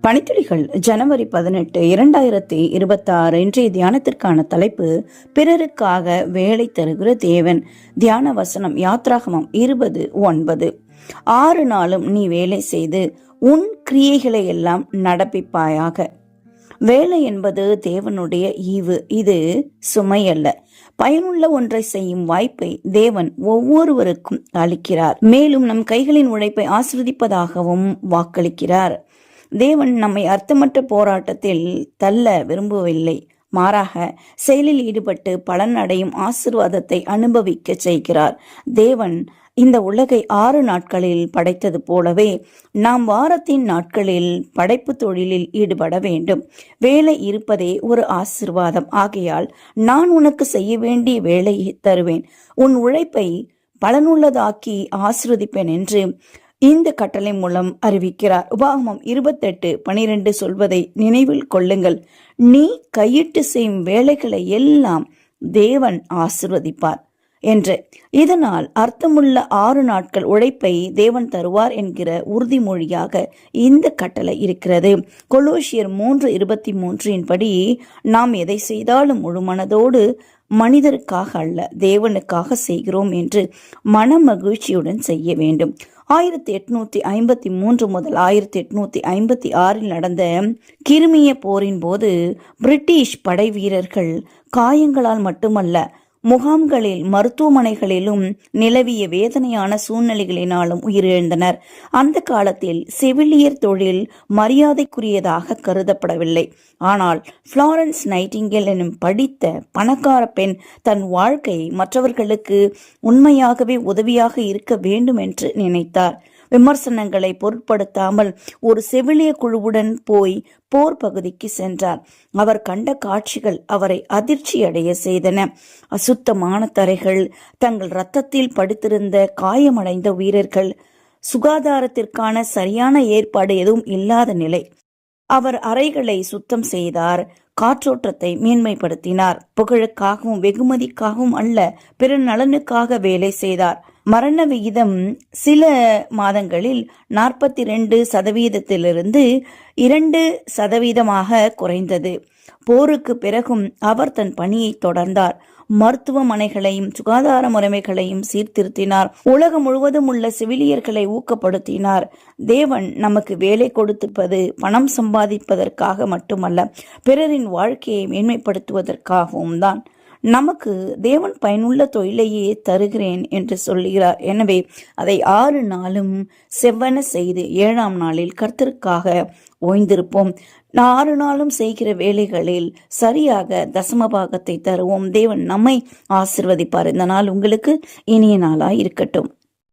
பணித்துளிகள் ஜனவரி 18, 2026. இன்றைய தியானத்திற்கான தலைப்பு பிறருக்காக வேலை தருகிற தேவன். தியான வசனம் யாத்ராகமம் 20:9. 6 நாளும் நீ வேலை செய்து உன் கிரியைகளை எல்லாம் நடப்பிப்பாயாக. வேலை என்பது தேவனுடைய ஈவு. இது சுமையல்ல, பயனுள்ள ஒன்றை செய்யும் வாய்ப்பை தேவன் ஒவ்வொருவருக்கும் அளிக்கிறார். மேலும் நம் கைகளின் உழைப்பை ஆசீர்வதிப்பதாகவும் வாக்களிக்கிறார். தேவன் நம்மை அர்த்தமற்ற போராட்டத்தில் தள்ள விரும்பவில்லை. மாறாக செயலில் ஈடுபட்டு பலன் அடையும் ஆசீர்வாதத்தை அனுபவிக்க செய்கிறார். தேவன் இந்த உலகை 6 நாட்களில் படைத்தது போலவே நாம் வாரத்தின் நாட்களில் படைப்பு தொழிலில் ஈடுபட வேண்டும். வேலை இருப்பதே ஒரு ஆசீர்வாதம். ஆகையால் நான் உனக்கு செய்ய வேண்டிய வேலையை தருவேன், உன் உழைப்பை பலனுள்ளதாக்கி ஆசீர்வதிப்பேன் என்று இந்த கட்டளை மூலம் அறிவிக்கிறார். உபாகமம் 28:12 சொல்வதை நினைவில் கொள்ளுங்கள். நீ கையிட்டு செய்யும் வேலைகளை எல்லாம் தேவன் ஆசீர்வதிப்பார் என்று. இதனால் அர்த்தமுள்ள 6 நாட்கள் உழைப்பை தேவன் தருவார் என்கிற உறுதிமொழியாக இந்த கட்டளை இருக்கிறது. கொலோசியர் 3:23 படி நாம் எதை செய்தாலும் முழு மனதோடு மனிதருக்காக அல்ல, தேவனுக்காக செய்கிறோம் என்று மன மகிழ்ச்சியுடன் செய்ய வேண்டும். 1853 முதல் 1856 நடந்த கிரிமிய போரின் போது பிரிட்டிஷ் படை வீரர்கள் காயங்களால் மட்டுமல்ல, முகாம்களில் மருத்துவமனைகளிலும் நிலவிய வேதனையான சூழ்நிலைகளினாலும் உயிரிழந்தனர். அந்த காலத்தில் செவிலியர் தொழில் மரியாதைக்குரியதாக கருதப்படவில்லை. ஆனால் ஃப்ளாரன்ஸ் நைட்டிங்கேல் எனும் படித்த பணக்கார பெண் தன் வாழ்க்கை மற்றவர்களுக்கு உண்மையாகவே உதவியாக இருக்க வேண்டும் என்று நினைத்தார். விமர்சனங்களை பொருட்படுத்தாமல் ஒரு செவிலிய குழுவுடன் போய் போர் பகுதிக்கு சென்றார். அவர் கண்ட காட்சிகள் அவரை அதிர்ச்சி அடைய செய்தன. அசுத்தமான தரைகள், தங்கள் இரத்தத்தில் படுத்திருந்த காயமடைந்த வீரர்கள், சுகாதாரத்திற்கான சரியான ஏற்பாடு எதுவும் இல்லாத நிலை. அவர் அறைகளை சுத்தம் செய்தார், காற்றோட்டத்தை மேன்மைப்படுத்தினார். புகழுக்காகவும் வெகுமதிக்காகவும் அல்ல, பிற நலனுக்காக வேலை செய்தார். மரண விகிதம் சில மாதங்களில் 42% 2% குறைந்தது. போருக்கு பிறகும் அவர் தன் பணியை தொடர்ந்தார். மருத்துவமனைகளையும் சுகாதார முறைமைகளையும் சீர்திருத்தினார். உலகம் முழுவதும் உள்ள செவிலியர்களை ஊக்கப்படுத்தினார். தேவன் நமக்கு வேலை கொடுத்திருப்பது பணம் சம்பாதிப்பதற்காக மட்டுமல்ல, பிறரின் வாழ்க்கையை மேன்மைப்படுத்துவதற்காகவும் தான். நமக்கு தேவன் பயனுள்ள தொழிலையே தருகிறேன் என்று சொல்கிறார். எனவே அதை 6 நாளும் செவ்வன செய்து 7ஆம் நாளில் கர்த்தருக்காக ஓய்ந்திருப்போம். 6 நாளும் செய்கிற வேலைகளில் சரியாக தசமபாகத்தை தருவோம். தேவன் நம்மை ஆசீர்வதிப்பார். இந்த நாள் உங்களுக்கு இனிய நாளாய் இருக்கட்டும்.